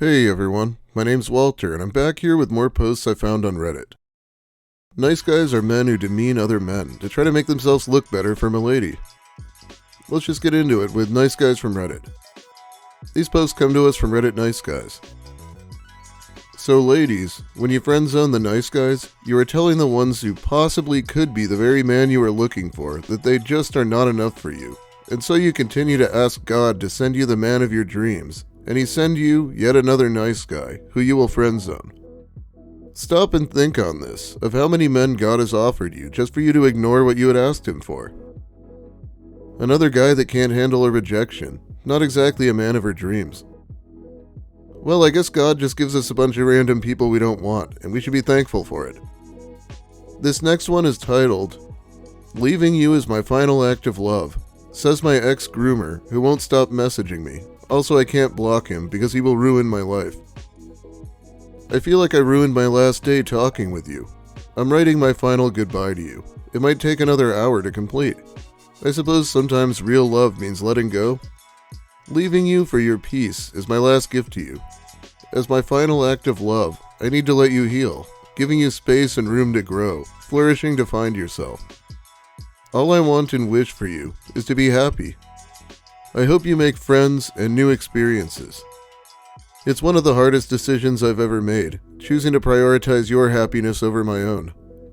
Hey everyone, my name's Walter and I'm back here with more posts I found on Reddit. Nice guys are men who demean other men to try to make themselves look better for milady. Let's just get into it with nice guys from Reddit. These posts come to us from Reddit Nice Guys. So ladies, when you friend zone the nice guys, you are telling the ones who possibly could be the very man you are looking for that they just are not enough for you. And so you continue to ask God to send you the man of your dreams, and he send you yet another nice guy who you will friend zone. Stop and think on this, of how many men God has offered you just for you to ignore what you had asked him for. Another guy that can't handle a rejection, not exactly a man of her dreams. Well, I guess God just gives us a bunch of random people we don't want, and we should be thankful for it. This next one is titled, "Leaving You is My Final Act of Love," says my ex-groomer who won't stop messaging me. Also, I can't block him because he will ruin my life. I feel like I ruined my last day talking with you. I'm writing my final goodbye to you. It might take another hour to complete. I suppose sometimes real love means letting go. Leaving you for your peace is my last gift to you. As my final act of love, I need to let you heal, giving you space and room to grow, flourishing to find yourself. All I want and wish for you is to be happy. I hope you make friends and new experiences. It's one of the hardest decisions I've ever made, choosing to prioritize your happiness over my own.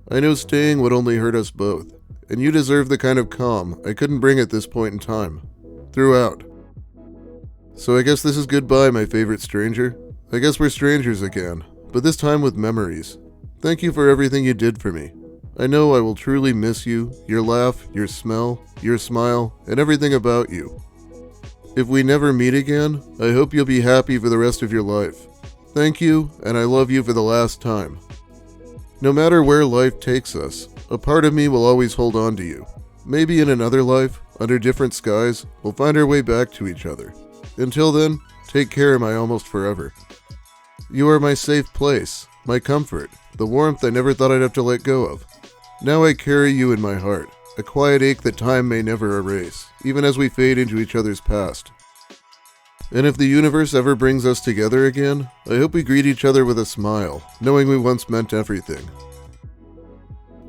I know staying would only hurt us both, and you deserve the kind of calm I couldn't bring at this point in time. Throughout. So I guess this is goodbye, my favorite stranger. I guess we're strangers again, but this time with memories. Thank you for everything you did for me. I know I will truly miss you, your laugh, your smell, your smile, and everything about you. If we never meet again, I hope you'll be happy for the rest of your life. Thank you, and I love you for the last time. No matter where life takes us, a part of me will always hold on to you. Maybe in another life, under different skies, we'll find our way back to each other. Until then, take care, my almost forever. You are my safe place, my comfort, the warmth I never thought I'd have to let go of. Now I carry you in my heart. A quiet ache that time may never erase, even as we fade into each other's past. And if the universe ever brings us together again, I hope we greet each other with a smile, knowing we once meant everything.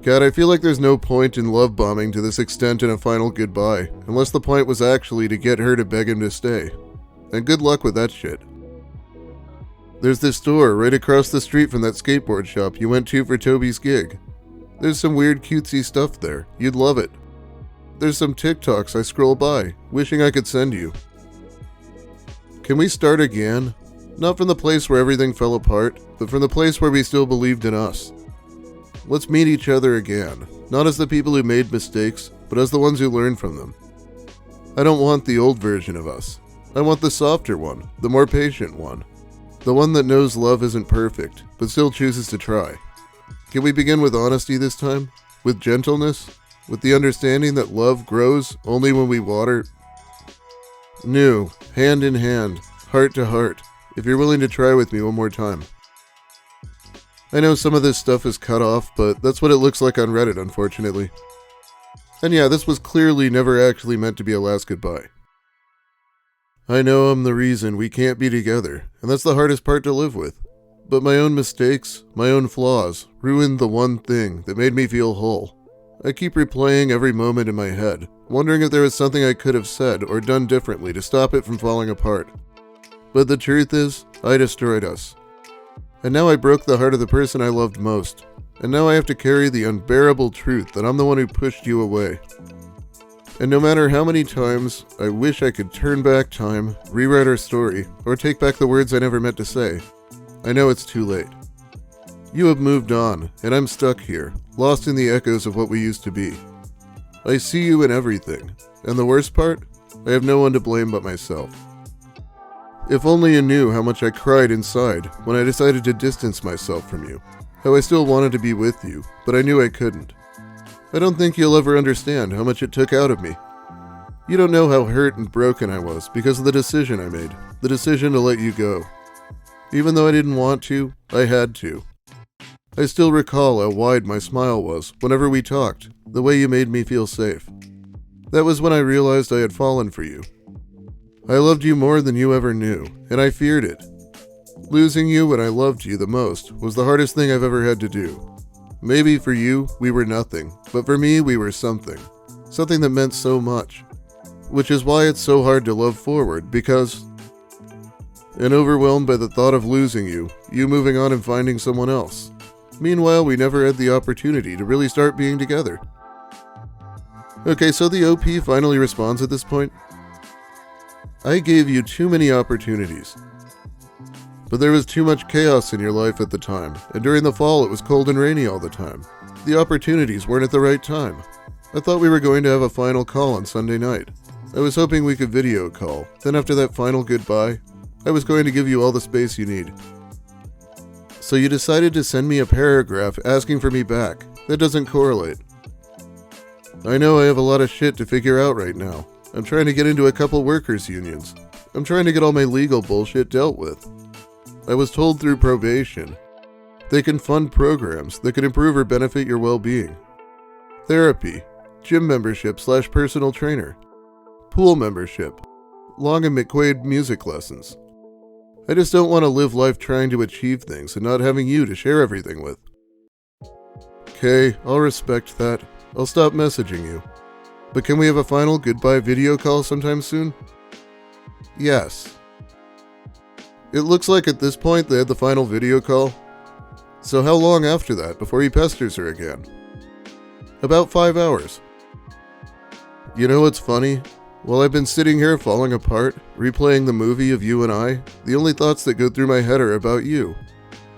God, I feel like there's no point in love bombing to this extent in a final goodbye, unless the point was actually to get her to beg him to stay. And good luck with that shit. There's this store right across the street from that skateboard shop you went to for Toby's gig. There's some weird cutesy stuff there. You'd love it. There's some TikToks I scroll by, wishing I could send you. Can we start again? Not from the place where everything fell apart, but from the place where we still believed in us. Let's meet each other again, not as the people who made mistakes, but as the ones who learned from them. I don't want the old version of us. I want the softer one, the more patient one. The one that knows love isn't perfect, but still chooses to try. Can we begin with honesty this time? With gentleness? With the understanding that love grows only when we water? New, hand in hand, heart to heart, if you're willing to try with me one more time. I know some of this stuff is cut off, but that's what it looks like on Reddit, unfortunately. And yeah, this was clearly never actually meant to be a last goodbye. I know I'm the reason we can't be together, and that's the hardest part to live with. But my own mistakes, my own flaws, ruined the one thing that made me feel whole. I keep replaying every moment in my head, wondering if there was something I could have said or done differently to stop it from falling apart. But the truth is, I destroyed us. And now I broke the heart of the person I loved most. And now I have to carry the unbearable truth that I'm the one who pushed you away. And no matter how many times I wish I could turn back time, rewrite our story, or take back the words I never meant to say, I know it's too late. You have moved on, and I'm stuck here, lost in the echoes of what we used to be. I see you in everything, and the worst part? I have no one to blame but myself. If only you knew how much I cried inside when I decided to distance myself from you, how I still wanted to be with you, but I knew I couldn't. I don't think you'll ever understand how much it took out of me. You don't know how hurt and broken I was because of the decision I made, the decision to let you go. Even though I didn't want to, I had to. I still recall how wide my smile was whenever we talked, the way you made me feel safe. That was when I realized I had fallen for you. I loved you more than you ever knew, and I feared it. Losing you when I loved you the most was the hardest thing I've ever had to do. Maybe for you, we were nothing, but for me, we were something. Something that meant so much. Which is why it's so hard to love forward, because... And overwhelmed by the thought of losing you moving on and finding someone else. Meanwhile, we never had the opportunity to really start being together. Okay, so the OP finally responds at this point. I gave you too many opportunities. But there was too much chaos in your life at the time, and during the fall it was cold and rainy all the time. The opportunities weren't at the right time. I thought we were going to have a final call on Sunday night. I was hoping we could video call, then after that final goodbye, I was going to give you all the space you need. So you decided to send me a paragraph asking for me back. That doesn't correlate. I know I have a lot of shit to figure out right now. I'm trying to get into a couple workers' unions. I'm trying to get all my legal bullshit dealt with. I was told through probation, they can fund programs that could improve or benefit your well-being. Therapy, gym membership / personal trainer, pool membership, Long and McQuaid music lessons. I just don't want to live life trying to achieve things and not having you to share everything with. Okay, I'll respect that. I'll stop messaging you. But can we have a final goodbye video call sometime soon? Yes. It looks like at this point they had the final video call. So how long after that before he pesters her again? About 5 hours. You know what's funny? While I've been sitting here falling apart, replaying the movie of you and I, the only thoughts that go through my head are about you.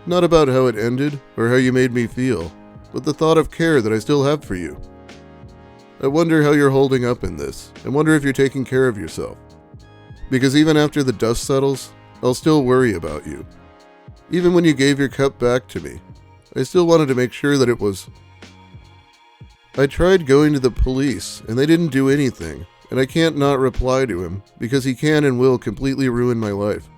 Not about how it ended or how you made me feel, but the thought of care that I still have for you. I wonder how you're holding up in this, and wonder if you're taking care of yourself. Because even after the dust settles, I'll still worry about you. Even when you gave your cup back to me, I still wanted to make sure that it was... I tried going to the police, and they didn't do anything, and I can't not reply to him, because he can and will completely ruin my life.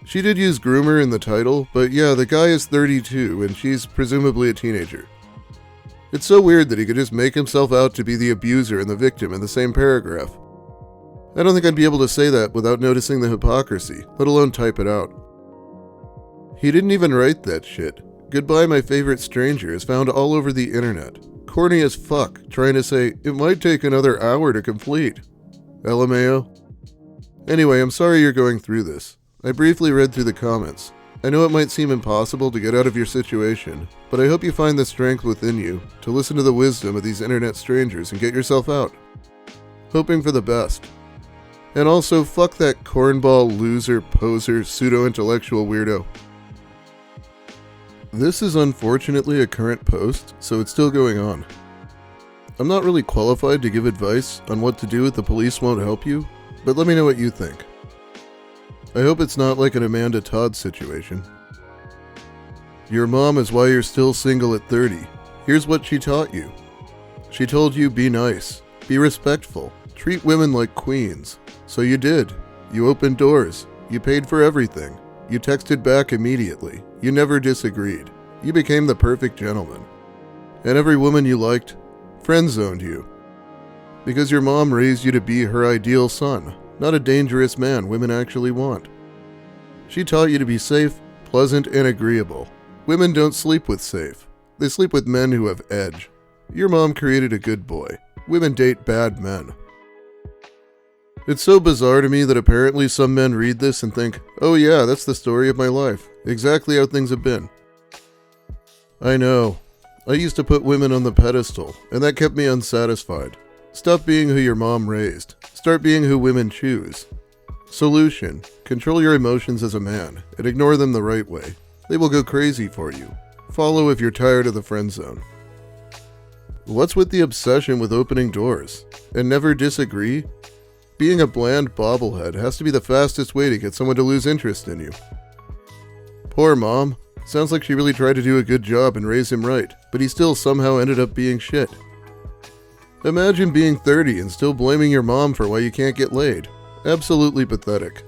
She did use groomer in the title, but yeah, the guy is 32, and she's presumably a teenager. It's so weird that he could just make himself out to be the abuser and the victim in the same paragraph. I don't think I'd be able to say that without noticing the hypocrisy, let alone type it out. He didn't even write that shit. Goodbye, my favorite stranger is found all over the internet. Corny as fuck, trying to say, it might take another hour to complete. LMAO. Anyway, I'm sorry you're going through this. I briefly read through the comments. I know it might seem impossible to get out of your situation, but I hope you find the strength within you to listen to the wisdom of these internet strangers and get yourself out. Hoping for the best. And also, fuck that cornball, loser, poser, pseudo-intellectual weirdo. This is unfortunately a current post, so it's still going on. I'm not really qualified to give advice on what to do if the police won't help you, but let me know what you think. I hope it's not like an Amanda Todd situation. Your mom is why you're still single at 30. Here's what she taught you. She told you be nice, be respectful, treat women like queens. So you did. You opened doors. You paid for everything. You texted back immediately. You never disagreed. You became the perfect gentleman. And every woman you liked friend-zoned you. Because your mom raised you to be her ideal son, not a dangerous man women actually want. She taught you to be safe, pleasant, and agreeable. Women don't sleep with safe. They sleep with men who have edge. Your mom created a good boy. Women date bad men. It's so bizarre to me that apparently some men read this and think, oh yeah, that's the story of my life. Exactly how things have been. I know. I used to put women on the pedestal, and that kept me unsatisfied. Stop being who your mom raised. Start being who women choose. Solution: control your emotions as a man, and ignore them the right way. They will go crazy for you. Follow if you're tired of the friend zone. What's with the obsession with opening doors? And never disagree? Being a bland bobblehead has to be the fastest way to get someone to lose interest in you. Poor mom. Sounds like she really tried to do a good job and raise him right, but he still somehow ended up being shit. Imagine being 30 and still blaming your mom for why you can't get laid. Absolutely pathetic.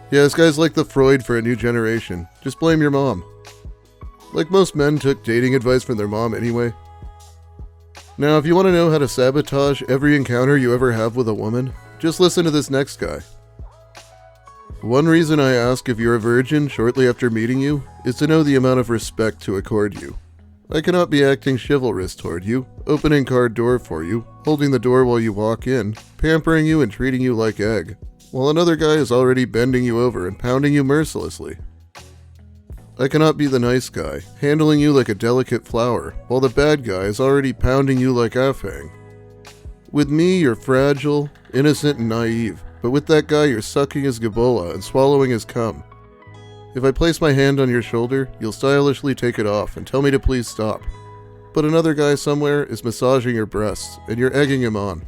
Yeah, this guy's like the Freud for a new generation. Just blame your mom. Like most men took dating advice from their mom anyway. Now, if you want to know how to sabotage every encounter you ever have with a woman, just listen to this next guy. One reason I ask if you're a virgin shortly after meeting you is to know the amount of respect to accord you. I cannot be acting chivalrous toward you, opening car door for you, holding the door while you walk in, pampering you and treating you like egg, while another guy is already bending you over and pounding you mercilessly. I cannot be the nice guy, handling you like a delicate flower, while the bad guy is already pounding you like afang. With me, you're fragile, innocent, and naive, but with that guy, you're sucking his gabola and swallowing his cum. If I place my hand on your shoulder, you'll stylishly take it off and tell me to please stop. But another guy somewhere is massaging your breasts, and you're egging him on.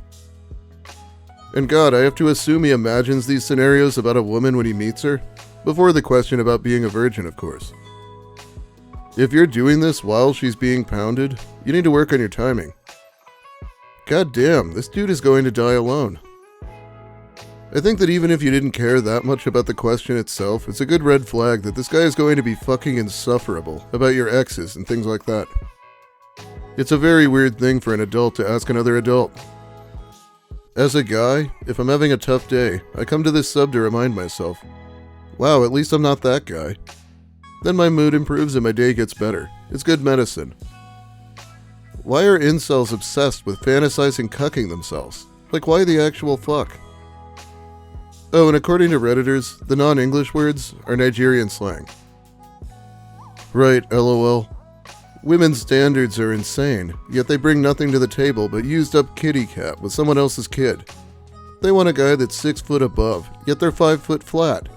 And God, I have to assume he imagines these scenarios about a woman when he meets her, before the question about being a virgin, of course. If you're doing this while she's being pounded, you need to work on your timing. God damn, this dude is going to die alone. I think that even if you didn't care that much about the question itself, it's a good red flag that this guy is going to be fucking insufferable about your exes and things like that. It's a very weird thing for an adult to ask another adult. As a guy, if I'm having a tough day, I come to this sub to remind myself, wow, at least I'm not that guy. Then my mood improves and my day gets better. It's good medicine. Why are incels obsessed with fantasizing cucking themselves? Like, why the actual fuck? Oh, and according to Redditors, the non-English words are Nigerian slang. Right, lol. Women's standards are insane, yet they bring nothing to the table but used-up kitty cat with someone else's kid. They want a guy that's 6 foot above, yet they're 5 foot flat.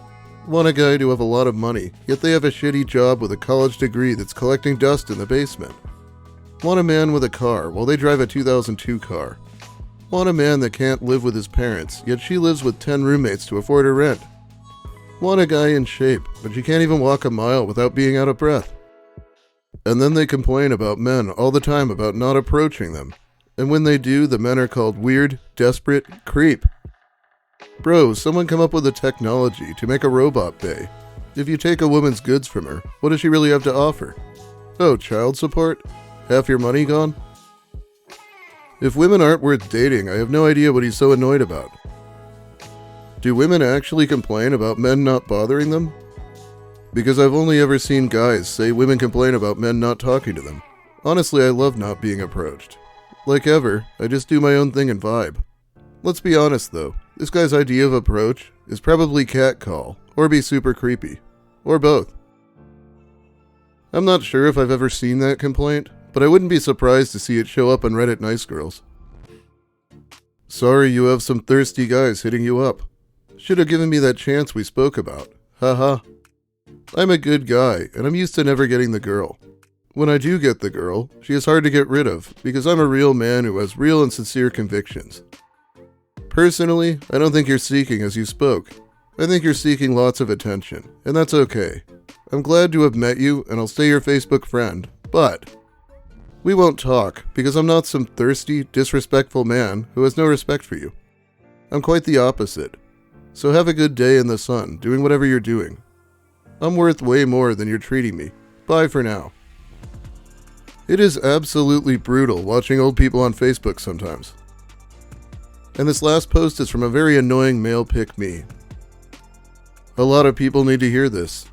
Want a guy to have a lot of money, yet they have a shitty job with a college degree that's collecting dust in the basement. Want a man with a car while they drive a 2002 car. Want a man that can't live with his parents, yet she lives with 10 roommates to afford her rent. Want a guy in shape, but she can't even walk a mile without being out of breath. And then they complain about men all the time about not approaching them. And when they do, the men are called weird, desperate, creep. Bro, someone come up with a technology to make a robot bae. If you take a woman's goods from her, what does she really have to offer? Oh, child support? Half your money gone? If women aren't worth dating, I have no idea what he's so annoyed about. Do women actually complain about men not bothering them? Because I've only ever seen guys say women complain about men not talking to them. Honestly, I love not being approached. Like ever, I just do my own thing and vibe. Let's be honest though, this guy's idea of approach is probably catcall, or be super creepy, or both. I'm not sure if I've ever seen that complaint, but I wouldn't be surprised to see it show up on Reddit Nice Girls. Sorry you have some thirsty guys hitting you up. Should have given me that chance we spoke about. Haha. I'm a good guy, and I'm used to never getting the girl. When I do get the girl, she is hard to get rid of, because I'm a real man who has real and sincere convictions. Personally, I don't think you're seeking as you spoke. I think you're seeking lots of attention, and that's okay. I'm glad to have met you, and I'll stay your Facebook friend, but we won't talk, because I'm not some thirsty, disrespectful man who has no respect for you. I'm quite the opposite. So have a good day in the sun, doing whatever you're doing. I'm worth way more than you're treating me. Bye for now. It is absolutely brutal watching old people on Facebook sometimes. And this last post is from a very annoying male pick-me. A lot of people need to hear this.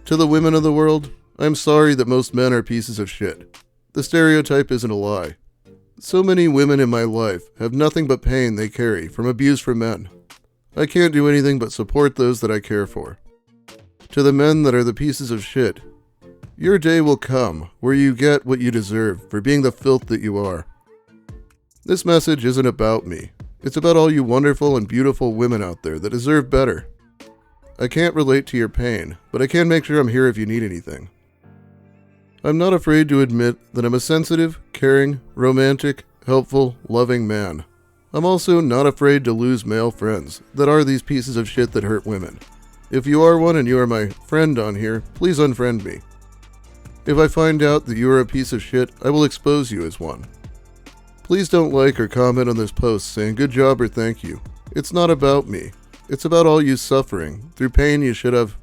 To the women of the world, I'm sorry that most men are pieces of shit. The stereotype isn't a lie. So many women in my life have nothing but pain they carry from abuse from men. I can't do anything but support those that I care for. To the men that are the pieces of shit, your day will come where you get what you deserve for being the filth that you are. This message isn't about me. It's about all you wonderful and beautiful women out there that deserve better. I can't relate to your pain, but I can make sure I'm here if you need anything. I'm not afraid to admit that I'm a sensitive, caring, romantic, helpful, loving man. I'm also not afraid to lose male friends that are these pieces of shit that hurt women. If you are one and you are my friend on here, please unfriend me. If I find out that you are a piece of shit, I will expose you as one. Please don't like or comment on this post saying good job or thank you. It's not about me. It's about all you suffering through pain you should have.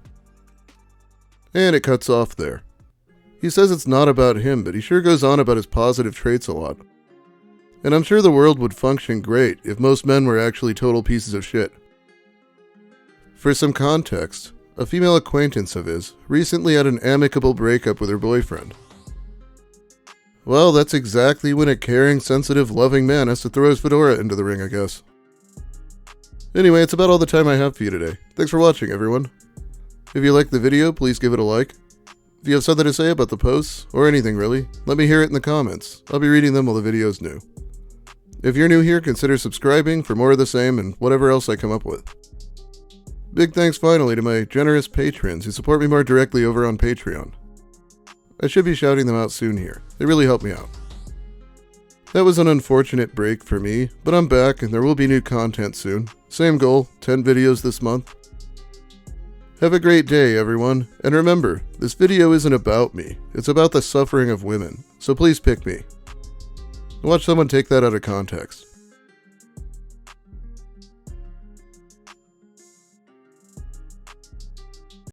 And it cuts off there. He says it's not about him, but he sure goes on about his positive traits a lot. And I'm sure the world would function great if most men were actually total pieces of shit. For some context, a female acquaintance of his recently had an amicable breakup with her boyfriend. Well, that's exactly when a caring, sensitive, loving man has to throw his fedora into the ring, I guess. Anyway, it's about all the time I have for you today. Thanks for watching, everyone. If you liked the video, please give it a like. If you have something to say about the posts, or anything really, let me hear it in the comments. I'll be reading them while the video's new. If you're new here, consider subscribing for more of the same and whatever else I come up with. Big thanks finally to my generous patrons who support me more directly over on Patreon. I should be shouting them out soon here. They really help me out. That was an unfortunate break for me, but I'm back and there will be new content soon. Same goal, 10 videos this month. Have a great day, everyone, and remember, this video isn't about me, it's about the suffering of women, so please pick me. Watch someone take that out of context.